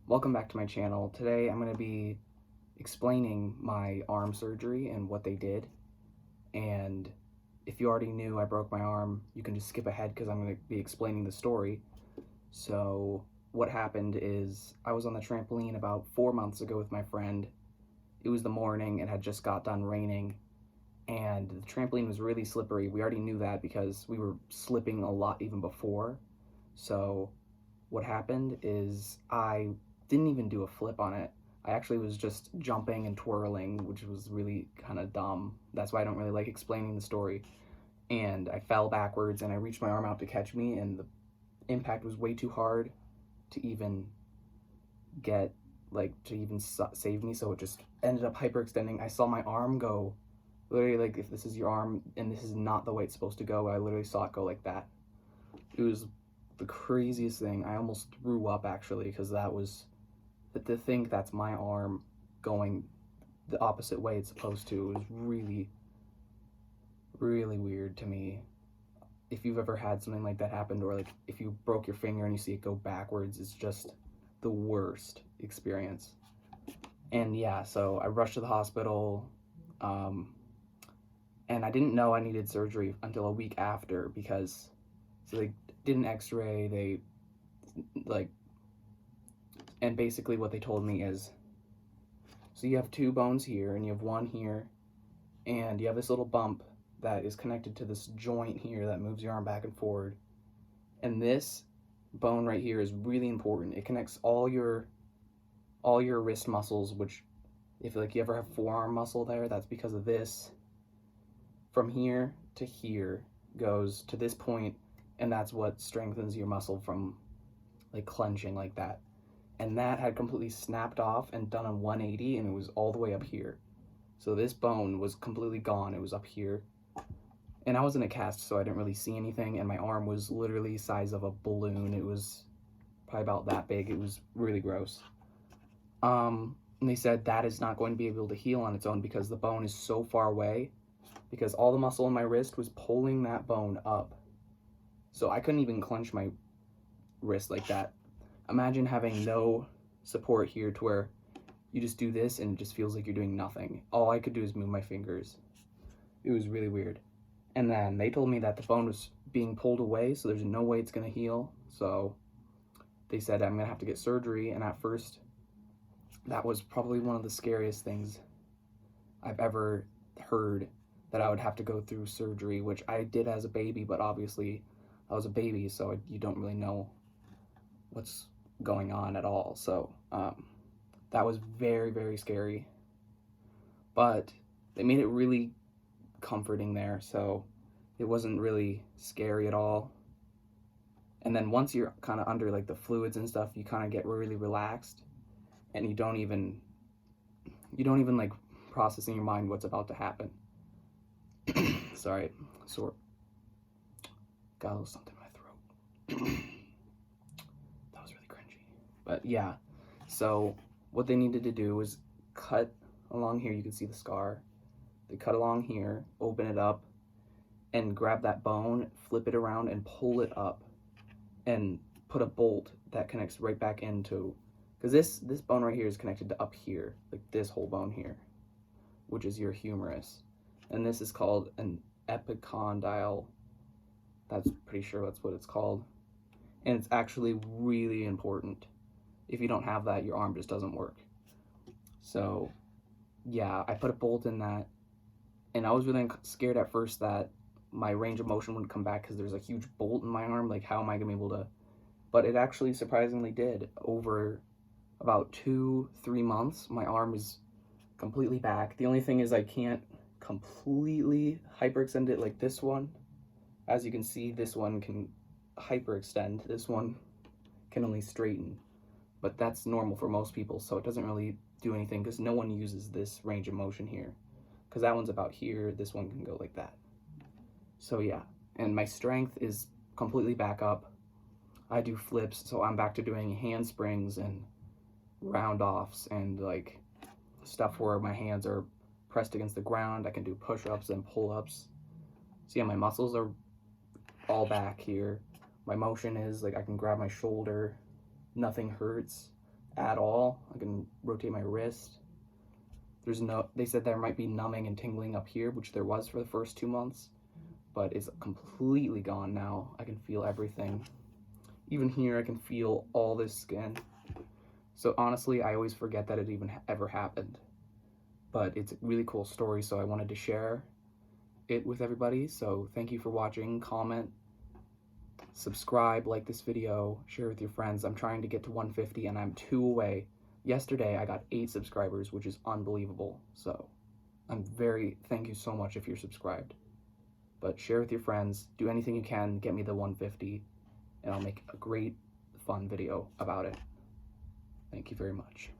Welcome back to my channel. Today I'm going to be explaining my arm surgery and what they did. And if you already knew I broke my arm, you can just skip ahead because I'm going to be explaining the story. So what happened is I was on the trampoline about 4 months ago with my friend. It was the morning, it had just got done raining, and the trampoline was really slippery. We already knew that because we were slipping a lot even before. So what happened is I didn't even do a flip on it. I actually was just jumping and twirling, which was really kind of dumb. That's why I don't really like explaining the story. And I fell backwards and I reached my arm out to catch me, and the impact was way too hard to even get, save me. So it just ended up hyperextending. I saw my arm go, literally, like, if this is your arm and this is not the way it's supposed to go, I literally saw it go like that. It was the craziest thing. I almost threw up, actually, because that was, to think that's my arm going the opposite way it's supposed to was really, really weird to me. If you've ever had something like that happen, or like if you broke your finger and you see it go backwards, it's just the worst experience. And yeah, so I rushed to the hospital, and I didn't know I needed surgery until a week after, because so they did an x-ray, and basically what they told me is, so you have two bones here and you have one here, and you have this little bump that is connected to this joint here that moves your arm back and forward, and this bone right here is really important. It connects all your wrist muscles, which, if like you ever have forearm muscle there, that's because of this. From here to here goes to this point, and that's what strengthens your muscle from like clenching like that. And that had completely snapped off and done a 180, and it was all the way up here. So this bone was completely gone. It was up here. And I was in a cast, so I didn't really see anything, and my arm was literally the size of a balloon. It was probably about that big. It was really gross. And they said that is not going to be able to heal on its own because the bone is so far away, because all the muscle in my wrist was pulling that bone up. So I couldn't even clench my wrist like that. Imagine having no support here to where you just do this and it just feels like you're doing nothing. All I could do is move my fingers. It was really weird. And then they told me that the bone was being pulled away, so there's no way it's gonna heal. So they said I'm gonna have to get surgery, and at first, that was probably one of the scariest things I've ever heard, that I would have to go through surgery, which I did as a baby, but obviously I was a baby, so you don't really know what's going on at all. So that was very, very scary, but they made it really comforting there, so it wasn't really scary at all. And then once you're kind of under like the fluids and stuff, you kind of get really relaxed, and you don't even like process in your mind what's about to happen. Sorry, sore. Got a little something in my throat. That was really cringy. But yeah, so what they needed to do was cut along here. You can see the scar. They cut along here, open it up, and grab that bone, flip it around, and pull it up, and put a bolt that connects right back into, because this bone right here is connected to up here, like this whole bone here, which is your humerus, and this is called an epicondyle. That's pretty sure that's what it's called, and it's actually really important. If you don't have that, your arm just doesn't work. So yeah, I put a bolt in that, and I was really scared at first that my range of motion wouldn't come back because there's a huge bolt in my arm. Like, how am I gonna be able to? But it actually surprisingly did. Over about 2-3 months, my arm is completely back. The only thing is I can't completely hyperextend it like this one. As you can see, this one can hyperextend. This one can only straighten, but that's normal for most people, so it doesn't really do anything because no one uses this range of motion here, because that one's about here, this one can go like that. So yeah, and my strength is completely back up. I do flips, so I'm back to doing handsprings and round offs and like stuff where my hands are pressed against the ground. I can do push-ups and pull-ups. So yeah, my muscles are all back here. My motion is like I can grab my shoulder, nothing hurts. at all. I can rotate my wrist. They said there might be numbing and tingling up here, which there was for the first 2 months, but it's completely gone now. I can feel everything. Even here, I can feel all this skin. So honestly, I always forget that it even ever happened. But it's a really cool story, so I wanted to share it with everybody. So thank you for watching. Comment, subscribe, like this video, share with your friends. I'm trying to get to 150 and I'm 2 away. Yesterday I got 8 subscribers, which is unbelievable. So thank you so much if you're subscribed. But share with your friends, do anything you can, get me the 150, and I'll make a great fun video about it. Thank you very much.